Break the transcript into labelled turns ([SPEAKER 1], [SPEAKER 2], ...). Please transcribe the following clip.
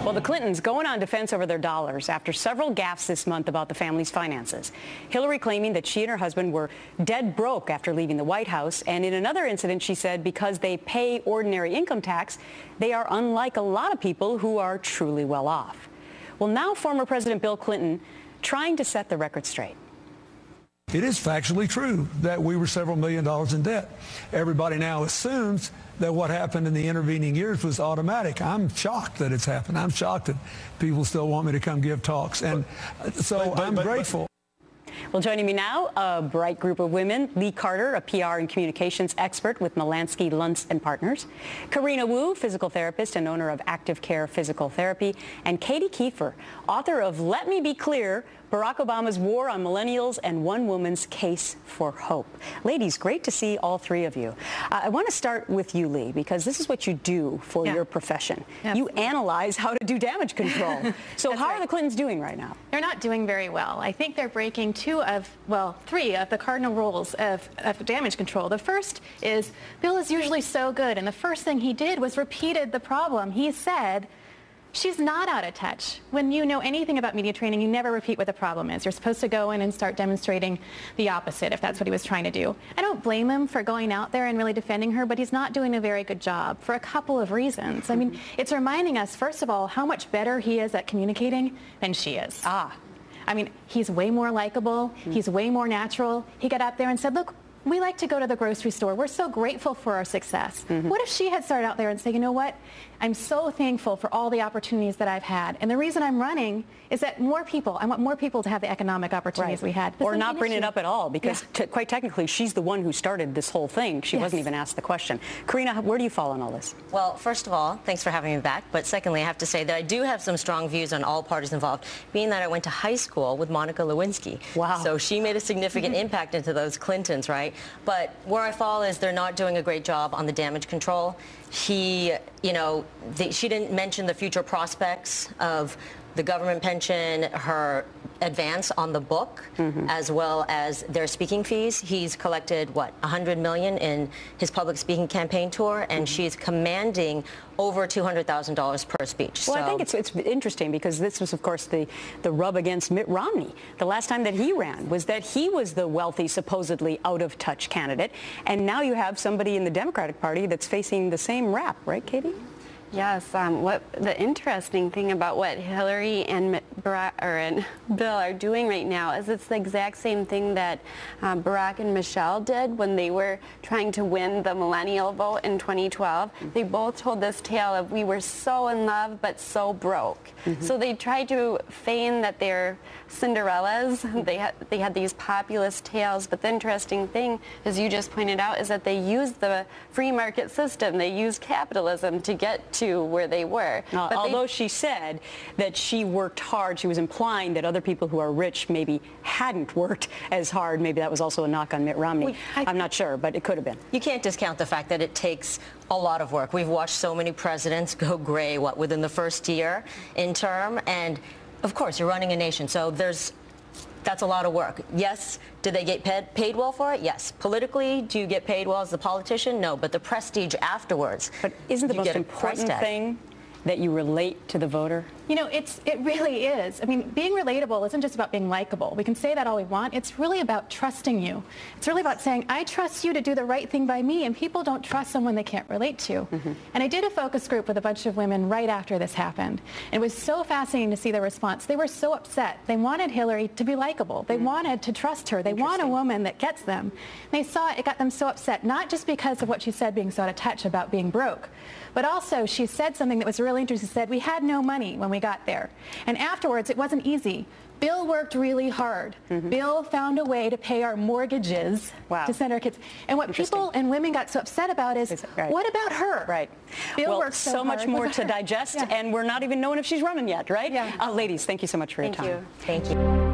[SPEAKER 1] Well, the Clintons going on defense over their dollars after several gaffes this month about the family's finances. Hilary claiming that she and her husband were dead broke after leaving the White House. And in another incident, she said because they pay ordinary income tax, they are unlike a lot of people who are truly well off. Well, now former President Bill Clinton trying to set the record straight.
[SPEAKER 2] It is factually true that we were several $1 million in debt. Everybody now assumes that what happened in the intervening years was automatic. I'm shocked that it's happened. I'm shocked that people still want me to come give talks. And so I'm grateful.
[SPEAKER 1] Well, joining me now, a bright group of women. Lee Carter, a PR and communications expert with Melansky, Luntz & Partners. Karena Wu, physical therapist and owner of Active Care Physical Therapy. And Katie Kieffer, author of Let Me Be Clear, Barack Obama's War on Millennials and One Woman's Case for Hope. Ladies, great to see all three of you. I want to start with you, Lee, because this is what you do for your profession. You analyze how to do damage control. So how are the Clintons doing right now?
[SPEAKER 3] They're not doing very well. I think they're breaking three of the cardinal rules of damage control. The first is Bill is usually so good, and the first thing he did was repeated the problem. He said, she's not out of touch. When you know anything about media training, you never repeat what the problem is. You're supposed to go in and start demonstrating the opposite, if that's what he was trying to do. I don't blame him for going out there and really defending her, but he's not doing a very good job for a couple of reasons. I mean, it's reminding us, first of all, how much better he is at communicating than she is. I mean, he's way more likable. He's way more natural. He got out there and said, look, we like to go to the grocery store. We're so grateful for our success. What if she had started out there and said, you know what? I'm so thankful for all the opportunities that I've had. And the reason I'm running is that I want more people to have the economic opportunities we had.
[SPEAKER 1] Or not bring it up at all, because quite technically, she's the one who started this whole thing. She wasn't even asked the question. Karena, where do you fall on all this?
[SPEAKER 4] Well, first of all, thanks for having me back. But secondly, I have to say that I do have some strong views on all parties involved, being that I went to high school with Monica Lewinsky. Wow. So she made a significant impact into those Clintons, right? But where I fall is they're not doing a great job on the damage control. She didn't mention the future prospects of the government pension, her advance on the book, as well as their speaking fees. He's collected, what, $100 million in his public speaking campaign tour, and she's commanding over $200,000 per speech.
[SPEAKER 1] Well, I think it's interesting because this was, of course, the rub against Mitt Romney. The last time that he ran was that he was the wealthy, supposedly out-of-touch candidate, and now you have somebody in the Democratic Party that's facing the same rap, right, Katie?
[SPEAKER 5] Yes. What the interesting thing about what Hilary and Bill are doing right now is it's the exact same thing that Barack and Michelle did when they were trying to win the millennial vote in 2012. They both told this tale of we were so in love but so broke. So they tried to feign that they're Cinderellas. They had these populist tales. But the interesting thing, as you just pointed out, is that they used the free market system. They used capitalism to get to where they were.
[SPEAKER 1] Although she said that she worked hard, she was implying that other people who are rich maybe hadn't worked as hard. Maybe that was also a knock on Mitt Romney. I'm not sure, but it could have been.
[SPEAKER 4] You can't discount the fact that it takes a lot of work. We've watched so many presidents go gray, within the first year in term, and of course, you're running a nation, so that's a lot of work. Yes, do they get paid well for it? Yes. Politically, do you get paid well as a politician? No, but the prestige afterwards.
[SPEAKER 1] But isn't the most important thing that you relate to the voter?
[SPEAKER 3] You know, it really is. I mean, being relatable isn't just about being likable. We can say that all we want. It's really about trusting you. It's really about saying, I trust you to do the right thing by me, and people don't trust someone they can't relate to. And I did a focus group with a bunch of women right after this happened. And it was so fascinating to see their response. They were so upset. They wanted Hilary to be likable. They wanted to trust her. They want a woman that gets them. They saw it got them so upset, not just because of what she said being so out of touch about being broke, but also she said something that was really interesting. She said, we had no money when we got there. And afterwards, it wasn't easy. Bill worked really hard. Bill found a way to pay our mortgages to send our kids. And what people and women got so upset about is, what about her?
[SPEAKER 1] Right.
[SPEAKER 3] Bill worked
[SPEAKER 1] so much more to digest, and we're not even knowing if she's running yet, right?
[SPEAKER 5] Yeah.
[SPEAKER 1] Ladies, thank you so much for your time.
[SPEAKER 4] Thank you.